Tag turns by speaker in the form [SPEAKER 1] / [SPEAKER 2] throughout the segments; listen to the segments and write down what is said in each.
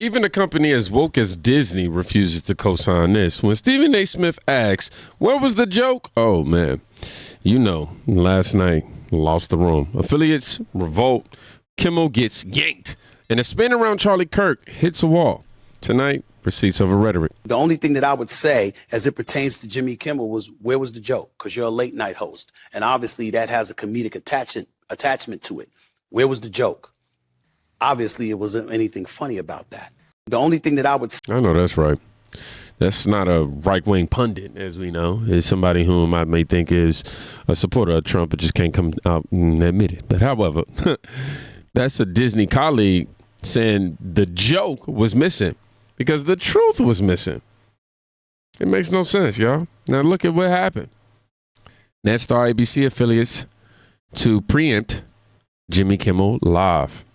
[SPEAKER 1] Even a company as woke as Disney refuses to co-sign this. When Stephen A. Smith asks, where was the joke? Oh, man. You know, last night, lost the room. Affiliates, revolt, Kimmel gets yanked. And a spin around Charlie Kirk hits a wall. Tonight, receipts of a rhetoric.
[SPEAKER 2] The only thing that I would say as it pertains to Jimmy Kimmel was, where was the joke? Because you're a late night host. And obviously that has a comedic attachment to it. Where was the joke? Obviously, it wasn't anything funny about that. The only thing that I would say.
[SPEAKER 1] I know that's right. That's not a right-wing pundit, as we know. It's somebody whom I may think is a supporter of Trump, but just can't come out and admit it. But however, that's a Disney colleague saying the joke was missing because the truth was missing. It makes no sense, y'all. Now look at what happened. Nexstar ABC affiliates to preempt Jimmy Kimmel Live.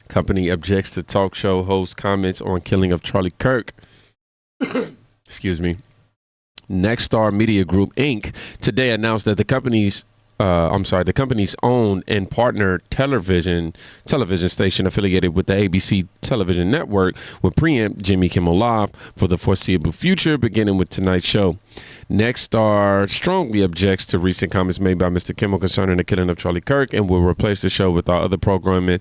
[SPEAKER 1] Company objects to talk show host comments on killing of Charlie Kirk. Excuse me. Nexstar Media Group, Inc. today announced that the company's owned and partner television station affiliated with the ABC television network will preempt Jimmy Kimmel Live for the foreseeable future, beginning with tonight's show. Nexstar strongly objects to recent comments made by Mr. Kimmel concerning the killing of Charlie Kirk and will replace the show with our other programming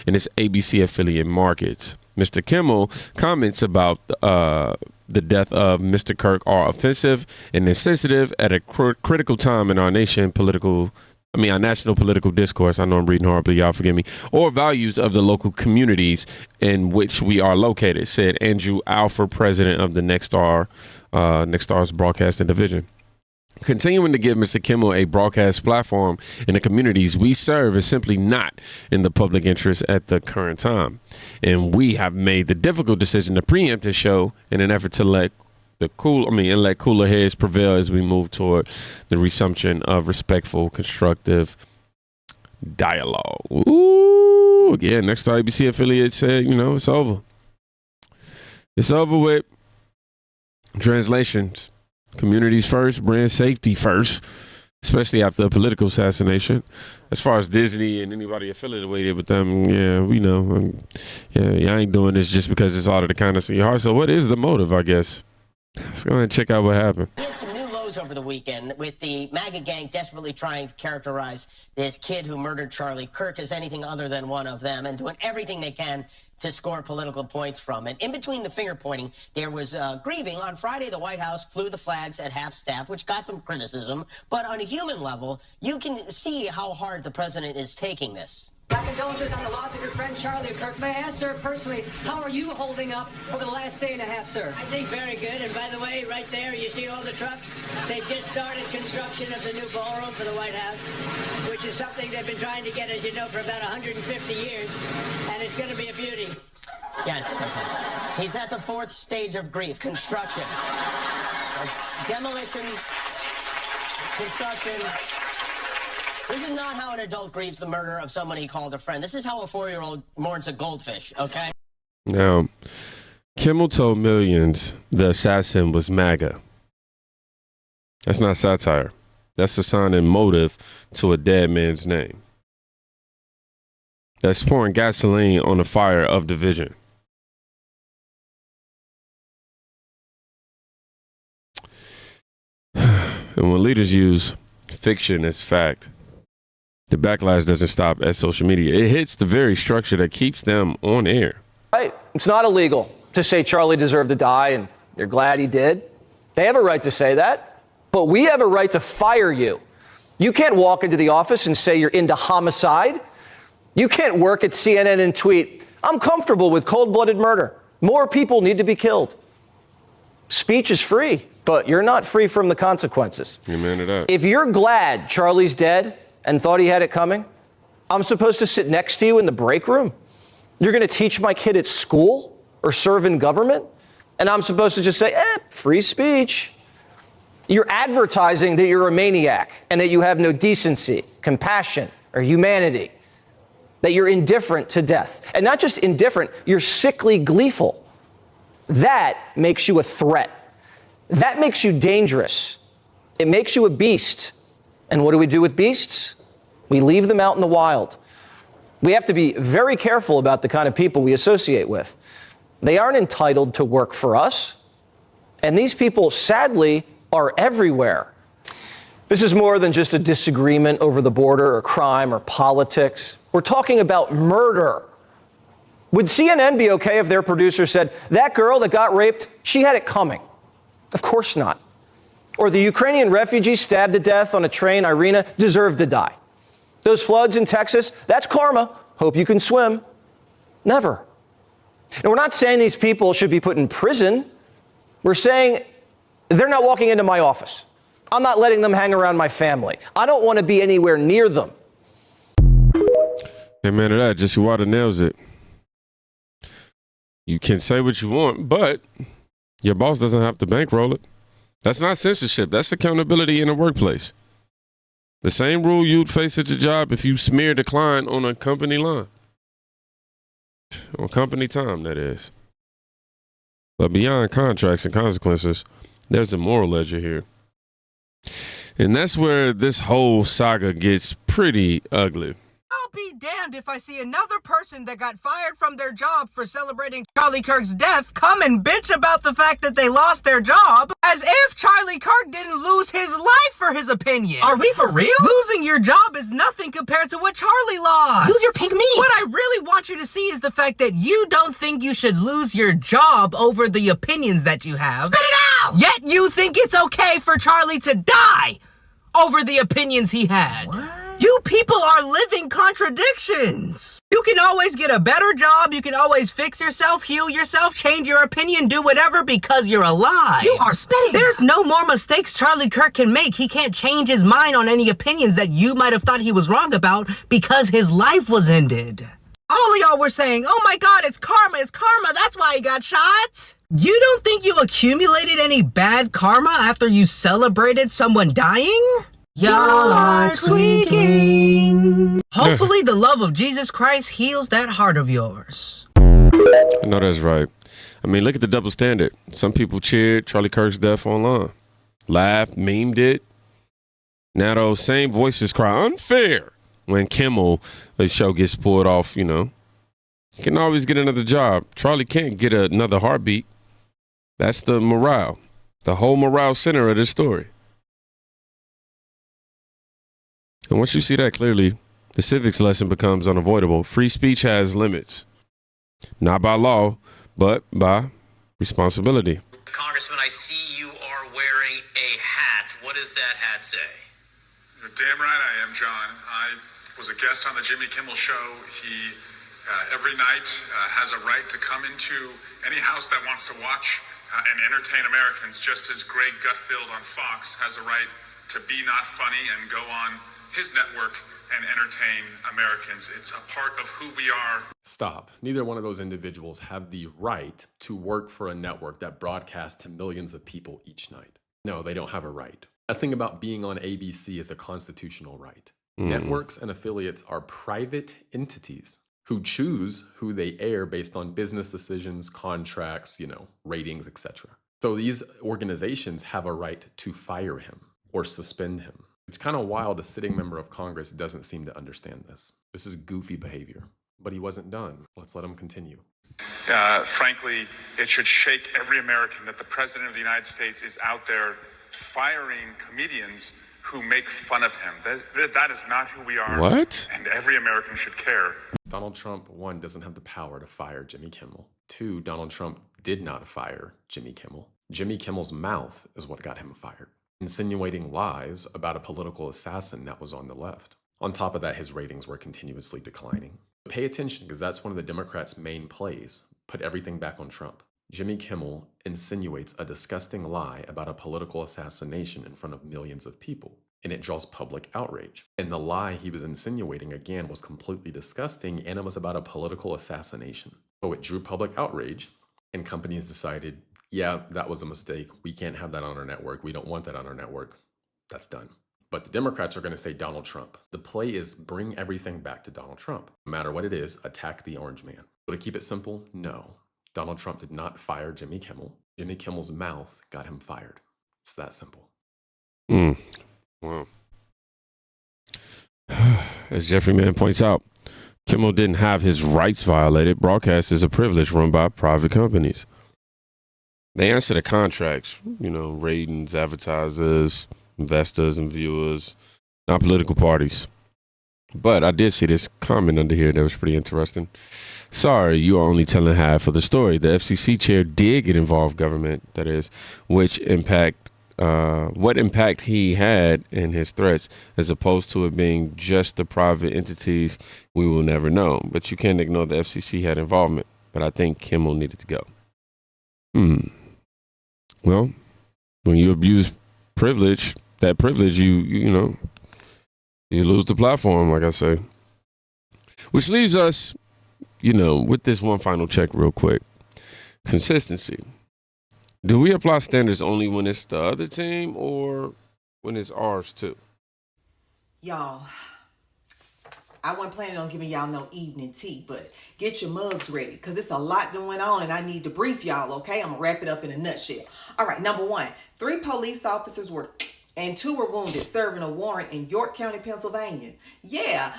[SPEAKER 1] in its ABC affiliate markets. Mr. Kimmel comments about the death of Mr. Kirk are offensive and insensitive at a critical time in our national political discourse. I know I'm reading horribly, y'all forgive me. Or values of the local communities in which we are located, said Andrew Alford, president of the Nexstar's broadcasting division. Continuing to give Mr. Kimmel a broadcast platform in the communities we serve is simply not in the public interest at the current time. And we have made the difficult decision to preempt the show in an effort to let cooler heads prevail as we move toward the resumption of respectful, constructive dialogue. Ooh, yeah, Nexstar ABC affiliate said, it's over. It's over with. Translations. Communities first, brand safety first, especially after a political assassination. As far as Disney and anybody affiliated with them, I ain't doing this just because it's out of the kindness of your heart. So what is the motive, I guess? Let's go ahead and check out what happened.
[SPEAKER 3] We had some new lows over the weekend with the MAGA gang desperately trying to characterize this kid who murdered Charlie Kirk as anything other than one of them and doing everything they can to score political points from it. In between the finger pointing, there was grieving. On Friday, the White House flew the flags at half-staff, which got some criticism. But on a human level, you can see how hard the president is taking this.
[SPEAKER 4] My condolences on the loss of your friend Charlie Kirk. May I ask, sir, personally, how are you holding up over the last day and a half, sir?
[SPEAKER 5] I think very good. And by the way, right there, you see all the trucks? They've just started construction of the new ballroom for the White House, which is something they've been trying to get, as you know, for about 150 years. And it's going to be a beauty.
[SPEAKER 3] Yes. Okay. He's at the fourth stage of grief, construction. Demolition, construction. This is not how an adult grieves the murder of someone he called a friend. This is how a 4-year-old mourns a goldfish, okay?
[SPEAKER 1] Now, Kimmel told millions the assassin was MAGA. That's not satire. That's assigning motive to a dead man's name. That's pouring gasoline on the fire of division. And when leaders use fiction as fact, the backlash doesn't stop at social media. It hits the very structure that keeps them on air.
[SPEAKER 6] Right. It's not illegal to say Charlie deserved to die and you're glad he did. They have a right to say that, but we have a right to fire you. You can't walk into the office and say you're into homicide. You can't work at CNN and tweet, I'm comfortable with cold-blooded murder. More people need to be killed. Speech is free, but you're not free from the consequences.
[SPEAKER 1] Amen to that.
[SPEAKER 6] If you're glad Charlie's dead and thought he had it coming, I'm supposed to sit next to you in the break room? You're going to teach my kid at school or serve in government? And I'm supposed to just say, free speech. You're advertising that you're a maniac and that you have no decency, compassion, or humanity, that you're indifferent to death. And not just indifferent, you're sickly gleeful. That makes you a threat. That makes you dangerous. It makes you a beast. And what do we do with beasts? We leave them out in the wild. We have to be very careful about the kind of people we associate with. They aren't entitled to work for us. And these people, sadly, are everywhere. This is more than just a disagreement over the border or crime or politics. We're talking about murder. Would CNN be okay if their producer said, that girl that got raped, she had it coming? Of course not. Or the Ukrainian refugee stabbed to death on a train, Irina, deserved to die. Those floods in Texas, that's karma. Hope you can swim. Never. And we're not saying these people should be put in prison. We're saying they're not walking into my office. I'm not letting them hang around my family. I don't want to be anywhere near them.
[SPEAKER 1] Amen to that. Jesse Water nails it. You can say what you want, but your boss doesn't have to bankroll it. That's not censorship. That's accountability in the workplace. The same rule you'd face at your job if you smeared a client on a company line. On company time, that is. But beyond contracts and consequences, there's a moral ledger here. And that's where this whole saga gets pretty ugly.
[SPEAKER 7] I'll be damned if I see another person that got fired from their job for celebrating Charlie Kirk's death come and bitch about the fact that they lost their job, as if Charlie Kirk didn't lose his life for his opinion. Are we for real? Losing your job is nothing compared to what Charlie lost.
[SPEAKER 3] Lose your pig meat.
[SPEAKER 7] What I really want you to see is the fact that you don't think you should lose your job over the opinions that you have.
[SPEAKER 3] Spit it out!
[SPEAKER 7] Yet you think it's okay for Charlie to die over the opinions he had.
[SPEAKER 3] What?
[SPEAKER 7] You people are living contradictions. You can always get a better job. You can always fix yourself, heal yourself, change your opinion, do whatever because you're alive.
[SPEAKER 3] You are spitting.
[SPEAKER 7] There's no more mistakes Charlie Kirk can make. He can't change his mind on any opinions that you might have thought he was wrong about because his life was ended. All of y'all were saying, oh my God, it's karma, that's why he got shot. You don't think you accumulated any bad karma after you celebrated someone dying? Y'all are tweaking. Hopefully the love of Jesus Christ heals that heart of yours.
[SPEAKER 1] I know that's right. I mean, look at the double standard. Some people cheered Charlie Kirk's death online, laughed, memed it. Now those same voices cry unfair when Kimmel, the show gets pulled off, you know. You can always get another job. Charlie can't get another heartbeat. That's the morale, the whole morale center of this story. And once you see that clearly, the civics lesson becomes unavoidable. Free speech has limits, not by law, but by responsibility.
[SPEAKER 8] Congressman, I see you are wearing a hat. What does that hat say?
[SPEAKER 9] You're damn right I am, John. I was a guest on the Jimmy Kimmel show. He, every night, has a right to come into any house that wants to watch and entertain Americans, just as Greg Gutfeld on Fox has a right to be not funny and go on his network and entertain Americans. It's a part of who we are.
[SPEAKER 10] Stop. Neither one of those individuals have the right to work for a network that broadcasts to millions of people each night. No, they don't have a right. A thing about being on ABC is a constitutional right. Networks and affiliates are private entities who choose who they air based on business decisions, contracts, ratings, etc. So these organizations have a right to fire him or suspend him. It's kind of wild a sitting member of Congress doesn't seem to understand this. This is goofy behavior, but he wasn't done. Let's let him continue.
[SPEAKER 9] Frankly, it should shake every American that the President of the United States is out there firing comedians who make fun of him. That is not who we are.
[SPEAKER 1] What?
[SPEAKER 9] And every American should care.
[SPEAKER 10] Donald Trump, 1, doesn't have the power to fire Jimmy Kimmel. 2, Donald Trump did not fire Jimmy Kimmel. Jimmy Kimmel's mouth is what got him fired, insinuating lies about a political assassin that was on the left. On top of that, his ratings were continuously declining. Pay attention, because that's one of the Democrats' main plays. Put everything back on Trump. Jimmy Kimmel insinuates a disgusting lie about a political assassination in front of millions of people, and it draws public outrage. And the lie he was insinuating, again, was completely disgusting, and it was about a political assassination. So it drew public outrage, and companies decided, yeah, that was a mistake. We can't have that on our network. We don't want that on our network. That's done. But the Democrats are going to say Donald Trump. The play is bring everything back to Donald Trump. No matter what it is, attack the orange man. So to keep it simple, no. Donald Trump did not fire Jimmy Kimmel. Jimmy Kimmel's mouth got him fired. It's that simple.
[SPEAKER 1] Wow. As Jeffrey Mann points out, Kimmel didn't have his rights violated. Broadcast is a privilege run by private companies. They answer the contracts, ratings, advertisers, investors, and viewers, not political parties. But I did see this comment under here that was pretty interesting. Sorry, you are only telling half of the story. The FCC chair did get involved, government, that is, what impact he had in his threats, as opposed to it being just the private entities, we will never know. But you can't ignore the FCC had involvement. But I think Kimmel needed to go. Well, when you abuse privilege, that privilege, you lose the platform, like I say. Which leaves us, with this one final check real quick. Consistency. Do we apply standards only when it's the other team or when it's ours too?
[SPEAKER 11] Y'all, I wasn't planning on giving y'all no evening tea, but get your mugs ready because it's a lot going on and I need to brief y'all, okay? I'm going to wrap it up in a nutshell. All right, number one, 3 police officers were and 2 were wounded serving a warrant in York County, Pennsylvania. Yeah,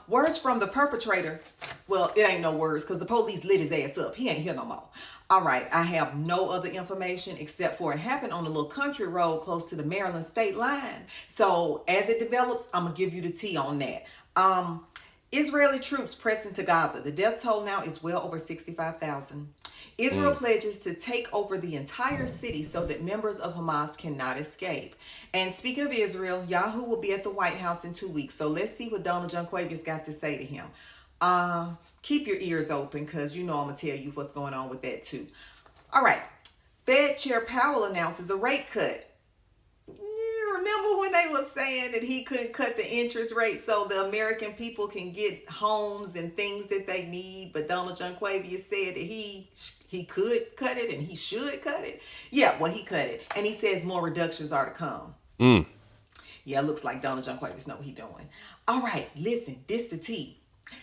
[SPEAKER 11] words from the perpetrator. Well, it ain't no words because the police lit his ass up. He ain't here no more. All right, I have no other information except for it happened on a little country road close to the Maryland state line. So as it develops, I'm going to give you the tea on that. Israeli troops pressing to Gaza. The death toll now is well over 65,000. Israel pledges to take over the entire city so that members of Hamas cannot escape. And speaking of Israel, Yahoo will be at the White House in 2 weeks. So let's see what Donald Junquavius got to say to him. Keep your ears open because I'm going to tell you what's going on with that too. All right. Fed Chair Powell announces a rate cut. Remember when they were saying that he couldn't cut the interest rate so the American people can get homes and things that they need, but Donald Junquavius said that he could cut it and he should cut it. Yeah, well, he cut it. And he says more reductions are to come. Yeah, it looks like Donald Junquavius know what he's doing. All right, listen, this the tea.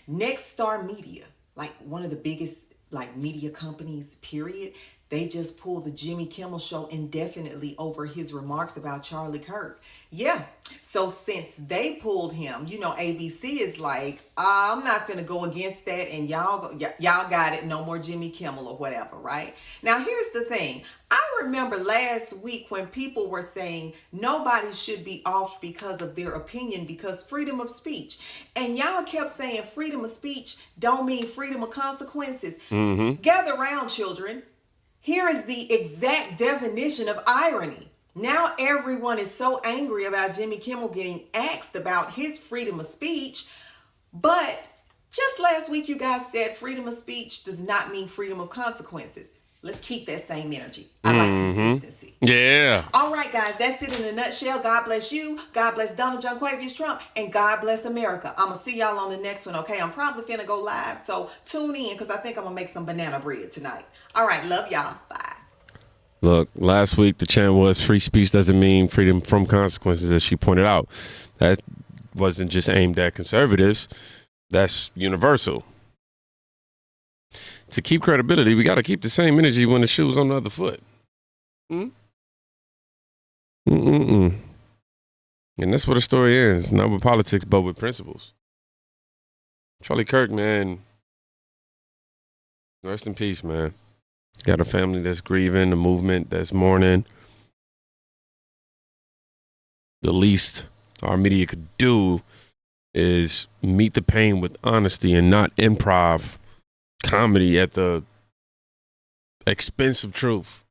[SPEAKER 11] Nexstar Media, like one of the biggest media companies, period. They just pulled the Jimmy Kimmel show indefinitely over his remarks about Charlie Kirk. Yeah. So since they pulled him, ABC is like, I'm not going to go against that. And y'all got it. No more Jimmy Kimmel or whatever. Right. Now, here's the thing. I remember last week when people were saying nobody should be off because of their opinion, because freedom of speech. And y'all kept saying freedom of speech don't mean freedom of consequences. Gather around, children. Here is the exact definition of irony. Now everyone is so angry about Jimmy Kimmel getting asked about his freedom of speech. But just last week, you guys said freedom of speech does not mean freedom of consequences. Let's keep that same energy. I like consistency.
[SPEAKER 1] Yeah.
[SPEAKER 11] All right, guys, that's it in a nutshell. God bless you. God bless Donald Junquavius Trump. And God bless America. I'm going to see y'all on the next one, okay? I'm probably finna go live, so tune in because I think I'm going to make some banana bread tonight. All right, love y'all. Bye.
[SPEAKER 1] Look, last week the chant was free speech doesn't mean freedom from consequences, as she pointed out. That wasn't just aimed at conservatives. That's universal. To keep credibility, we got to keep the same energy when the shoe's on the other foot. And that's what the story is. Not with politics, but with principles. Charlie Kirk, man. Rest in peace, man. Got a family that's grieving, a movement that's mourning. The least our media could do is meet the pain with honesty and not improv comedy at the expense of truth.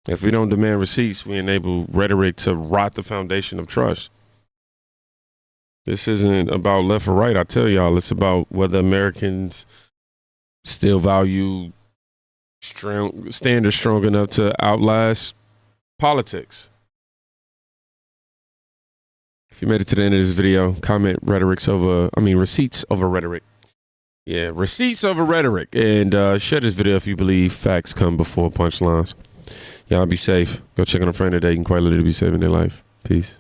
[SPEAKER 1] If we don't demand receipts, we enable rhetoric to rot the foundation of trust. This isn't about left or right. I tell y'all, it's about whether Americans still value standards strong enough to outlast politics. If you made it to the end of this video, comment receipts over rhetoric. Yeah, receipts over rhetoric. And share this video if you believe facts come before punchlines. Y'all be safe. Go check on a friend today. You can quite literally be saving their life. Peace.